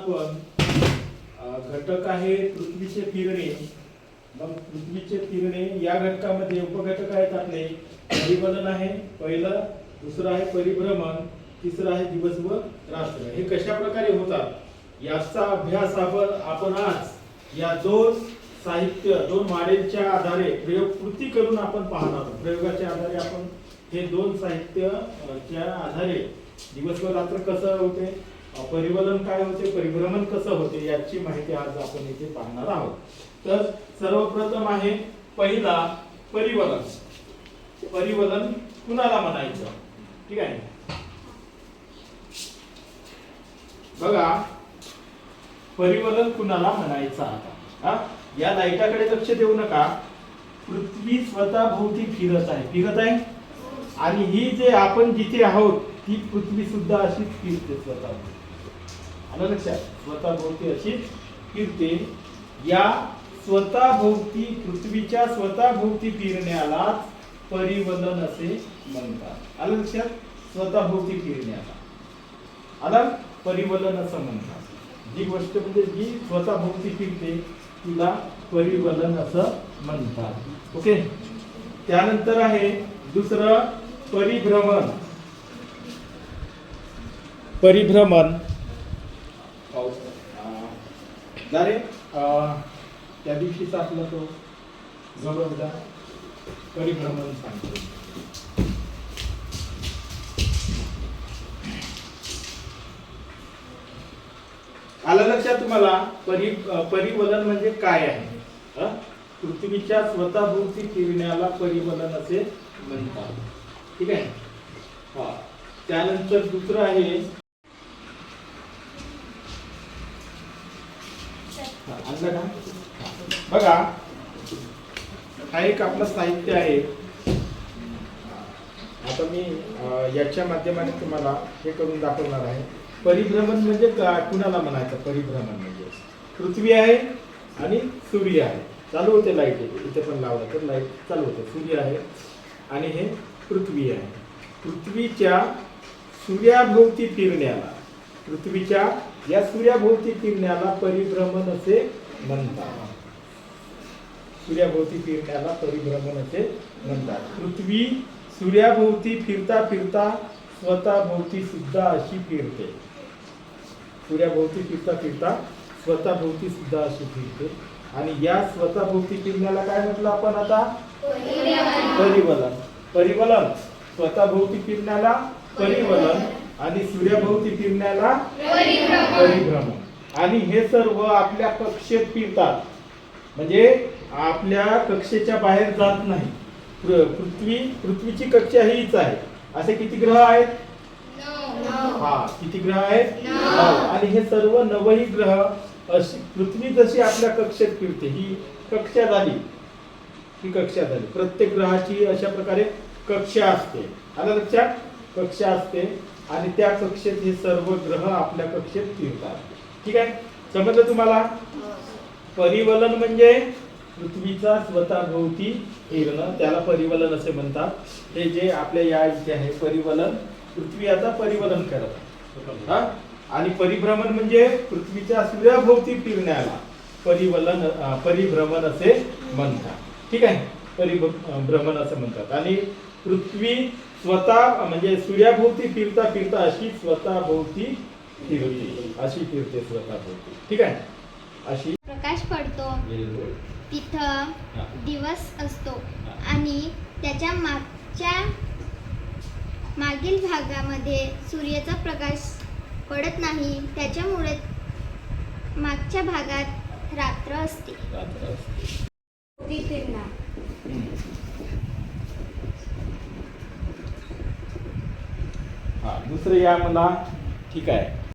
आपण घटक आहे पृथ्वीचे फिरणे. मग पृथ्वीचे फिरणे या घटकामध्ये उपघटक आहेत आपले. परिवलन आहे पहिलं, दुसरं आहे परिभ्रमण, तिसरं आहे दिवस व रात्र. हे कशा प्रकारे होतात याचा अभ्यास आपण आज या दोन साहित्य, दोन मॉडेलच्या आधारे प्रयोगकृती करून आपण पाहणार आहोत. प्रयोगाच्या आधारे आपण हे दोन साहित्यच्या आधारे दिवस व रात्र कसं होते, परिवलन काय होते, परिभ्रमण कसं होते याची माहिती आज आपण इथे पाहणार आहोत. तर सर्वप्रथम आहे पहिला परिवलन. परिवलन कुणाला म्हणायचं, ठीक आहे. बघा परिवलन कुणाला म्हणायचं. आता या लाईटाकडे लक्ष देऊ नका. पृथ्वी स्वतः भोवती फिरत आहे आणि ही जे आपण जिथे आहोत ती पृथ्वी सुद्धा अशीच फिरते स्वतः. आलं लक्षात, स्वतः भोवती अशीच फिरते. या स्वतः भोवती, पृथ्वीच्या स्वतः भोवती फिरण्याला परिवलन असे म्हणतात. आलं लक्षात, स्वतः भोवती फिरण्याला आलं परिवलन असं म्हणतात. जी गोष्ट म्हणजे जी स्वतः भोवती फिरते तिला परिवलन असं म्हणतात. ओके. त्यानंतर आहे दुसरं परिभ्रमण. परिभ्रमण अरे त्या दिवशीचा आपला तो गौरवदा परिभ्रमण सांगतो. आलं लक्षात तुम्हाला. परिवलन म्हणजे काय आहे. पृथ्वीच्या स्वतः भोवती फिरण्याला परिवलन असे म्हणतात, ठीक आहे. त्यानंतर दुसरं आहे बघा, हा एक आपलं साहित्य आहे. आता मी याच्या माध्यमाने तुम्हाला हे करून दाखवणार आहे. परिभ्रमण म्हणजे कुणाला म्हणायचं. परिभ्रमण म्हणजे पृथ्वी आहे आणि सूर्य आहे. चालू होते लाईट, इथे पण लावलं तर लाईट चालू होते. सूर्य आहे आणि हे पृथ्वी आहे. पृथ्वीच्या सूर्याभोवती फिरण्याला, पृथ्वीच्या या सूर्याभोवती फिरण्याला परिभ्रमण असे म्हणतात. सूर्याभोवती फिरण्याला परिभ्रमण असे म्हणतात. पृथ्वी सूर्याभोवती फिरता फिरता स्वतः भोवती सुद्धा अशी फिरते. सूर्याभोवती फिरता फिरता स्वतः भोवती सुद्धा अशी फिरते. आणि या स्वतः भोवती फिरण्याला काय म्हटलं आपण आता, परिवलन. परिवलन स्वतः भोवती फिरण्याला परिवलन आणि सूर्याभोवती फिरण्याला परिभ्रमण. आणि हे सर्व आपल्या कक्षेत फिरतात, म्हणजे आपल्या कक्षेच्या बाहेर जात नाही. पृथ्वीची कक्षा हीच आहे. असे किती ग्रह आहेत, किती ग्रह आहेत, आणि हे सर्व 9 ग्रह. अशी पृथ्वी जशी आपल्या कक्षेत फिरते, ही कक्षा झाली, ही कक्षा झाली. प्रत्येक ग्रहाची अशा प्रकारे कक्षा असते. आलं लक्षात, कक्षा असते आणि त्या कक्षेत हे सर्व ग्रह आपल्या कक्षेत फिरतात, ठीक आहे. समजलं तुम्हाला. परिवलन म्हणजे पृथ्वीचा स्वतः भोवती फिरणं, त्याला परिवलन असे म्हणतात. हे जे आपल्या या इथे आहे परिवलन, पृथ्वी आता परिवलन करत आहे. आणि परिभ्रमण म्हणजे पृथ्वीच्या सूर्याभोवती फिरण्याला परिभ्रमण असे म्हणतात, ठीक आहे. परिभ्रमण असं म्हणतात. आणि पृथ्वी स्वतः म्हणजे सूर्याभोवती फिरता फिरता अशी स्वतः भोवती फिरते, अशी फिरते स्वतः भोवती, ठीक आहे. अशी प्रकाश पडतो तिथं दिवस असतो आणि त्याच्या मागील भागामध्ये सूर्याचा प्रकाश पडत नाही. त्याच्यामुळे मागच्या भागात रात्र असते. दुसरं या मला, ठीक आहे.